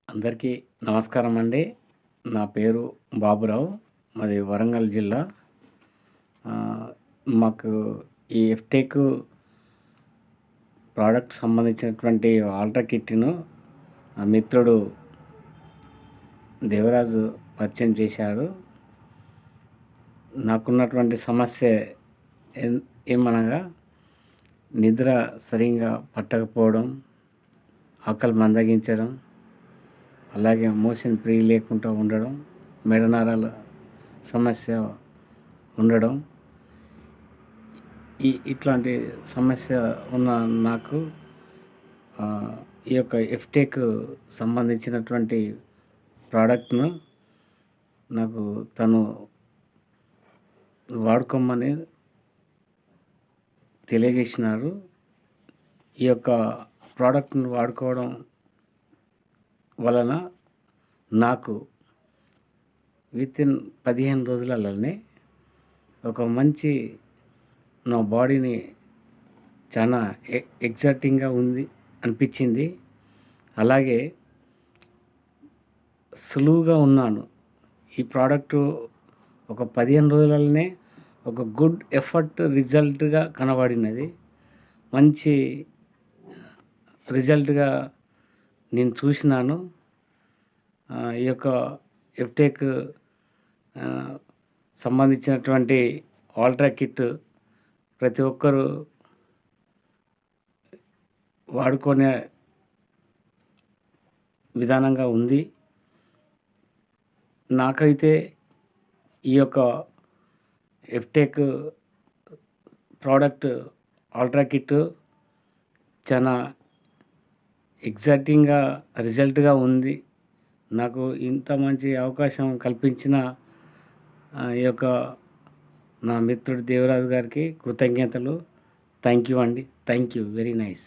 అందరికీ నమస్కారం అండి. నా పేరు బాబురావు. మాది వరంగల్ జిల్లా. మాకు ఈ ఎఫ్టెక్ ప్రోడక్ట్ సంబంధించినటువంటి ఆల్ట్రా కిట్ను నా మిత్రుడు దేవరాజు పరిచయం చేశాడు. నాకున్నటువంటి సమస్య ఏమనగా నిద్ర సరిగ్గా పట్టకపోవడం, ఆకలి మందగించడం, అలాగే మోషన్ ఫ్రీ లేకుండా ఉండడం, మెడనరాల సమస్య ఉండడం, ఇట్లాంటి సమస్య ఉన్న నాకు ఈ యొక్క ఎఫ్టెక్ సంబంధించినటువంటి ప్రోడక్ట్ను నాకు తను వాడుకోమని తెలియజేసినారు. ఈ యొక్క ప్రోడక్ట్ను వాడుకోవడం వలన నాకు వితిన్ 15 రోజులలోనే ఒక మంచి నా బాడీని చాలా ఎగ్జైటింగ్గా ఉంది అనిపించింది. అలాగే సులువుగా ఉన్నాను. ఈ ప్రోడక్టు ఒక 15 రోజులలోనే ఒక గుడ్ ఎఫర్ట్ రిజల్ట్గా కనబడినది. మంచి రిజల్ట్గా నేను చూసినాను. ఈ యొక్క ఎఫ్టెక్ సంబంధించినటువంటి ఆల్ట్రా కిట్ ప్రతి ఒక్కరూ వాడుకునే విధానంగా ఉంది. నాకైతే ఈ యొక్క ఎఫ్టెక్ ప్రోడక్ట్ ఆల్ట్రా కిట్ చాలా ఎగ్జైటింగ్గా రిజల్ట్గా ఉంది. నాకు ఇంత మంచి అవకాశం కల్పించిన ఈ యొక్క నా మిత్రుడు దేవరాజు గారికి కృతజ్ఞతలు. థ్యాంక్ యూ అండి. Thank you. Very nice.